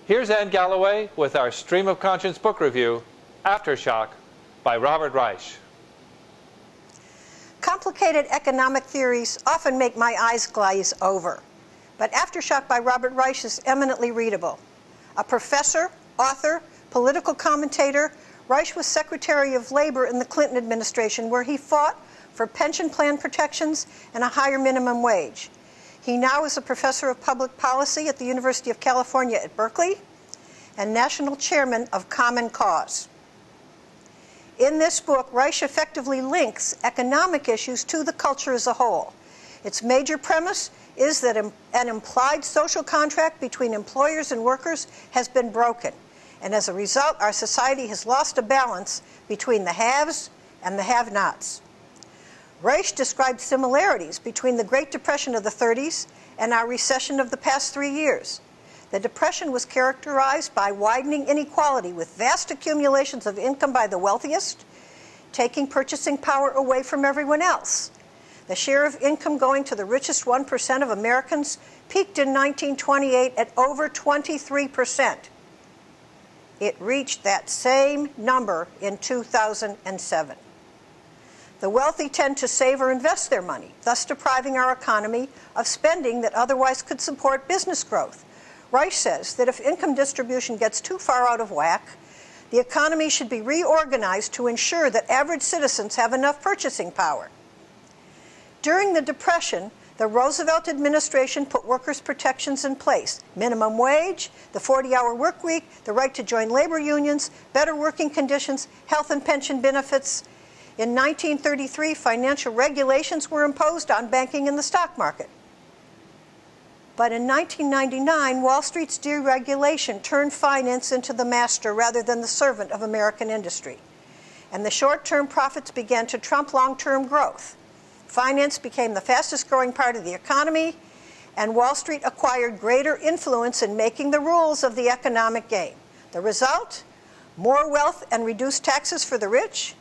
Here's Anne Galloway with our Stream of Conscience book review, Aftershock by Robert Reich. Complicated economic theories often make my eyes glaze over, but Aftershock by Robert Reich is eminently readable. A professor, author, political commentator, Reich was Secretary of Labor in the Clinton administration, where he fought for pension plan protections and a higher minimum wage. He now is a professor of public policy at the University of California at Berkeley and national chairman of Common Cause. In this book, Reich effectively links economic issues to the culture as a whole. Its major premise is that an implied social contract between employers and workers has been broken, and as a result, our society has lost a balance between the haves and the have-nots. Reich described similarities between the Great Depression of the 30s and our recession of the past 3 years. The Depression was characterized by widening inequality with vast accumulations of income by the wealthiest, taking purchasing power away from everyone else. The share of income going to the richest 1% of Americans peaked in 1928 at over 23%. It reached that same number in 2007. The wealthy tend to save or invest their money, thus depriving our economy of spending that otherwise could support business growth. Reich says that if income distribution gets too far out of whack, the economy should be reorganized to ensure that average citizens have enough purchasing power. During the Depression, the Roosevelt administration put workers' protections in place: minimum wage, the 40-hour work week, the right to join labor unions, better working conditions, health and pension benefits. In 1933, financial regulations were imposed on banking and the stock market. But in 1999, Wall Street's deregulation turned finance into the master rather than the servant of American industry. And the short-term profits began to trump long-term growth. Finance became the fastest-growing part of the economy, and Wall Street acquired greater influence in making the rules of the economic game. The result? More wealth and reduced taxes for the rich,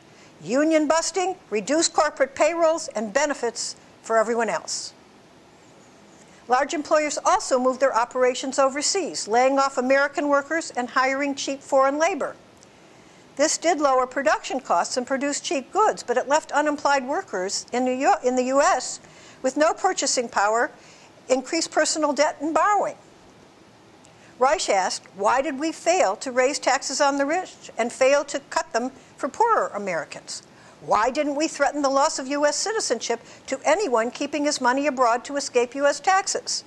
union busting, reduced corporate payrolls, and benefits for everyone else. Large employers also moved their operations overseas, laying off American workers and hiring cheap foreign labor. This did lower production costs and produce cheap goods, but it left unemployed workers in the U.S. with no purchasing power, increased personal debt and borrowing. Reich asked, why did we fail to raise taxes on the rich and fail to cut them for poorer Americans? Why didn't we threaten the loss of U.S. citizenship to anyone keeping his money abroad to escape U.S. taxes?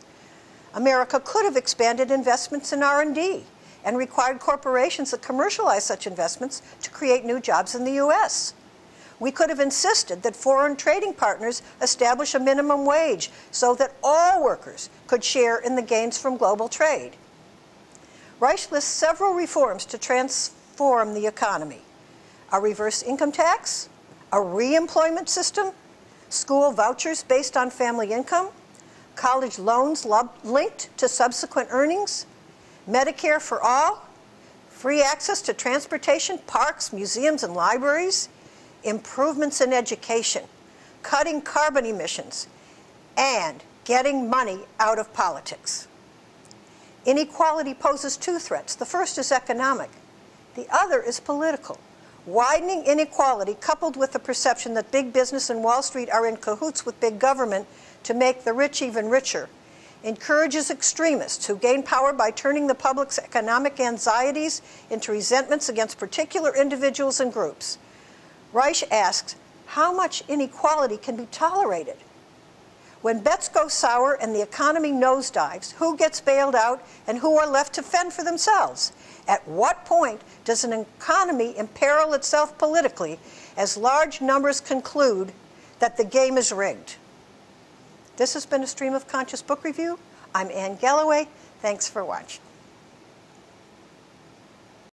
America could have expanded investments in R&D and required corporations that commercialize such investments to create new jobs in the U.S. We could have insisted that foreign trading partners establish a minimum wage so that all workers could share in the gains from global trade. Reich lists several reforms to transform the economy: a reverse income tax, a re-employment system, school vouchers based on family income, college loans linked to subsequent earnings, Medicare for all, free access to transportation, parks, museums, and libraries, improvements in education, cutting carbon emissions, and getting money out of politics. Inequality poses two threats. The first is economic. The other is political. Widening inequality, coupled with the perception that big business and Wall Street are in cahoots with big government to make the rich even richer, encourages extremists who gain power by turning the public's economic anxieties into resentments against particular individuals and groups. Reich asks, how much inequality can be tolerated? When bets go sour and the economy nosedives, who gets bailed out and who are left to fend for themselves? At what point does an economy imperil itself politically as large numbers conclude that the game is rigged? This has been a Stream of Conscious book review. I'm Anne Galloway. Thanks for watching.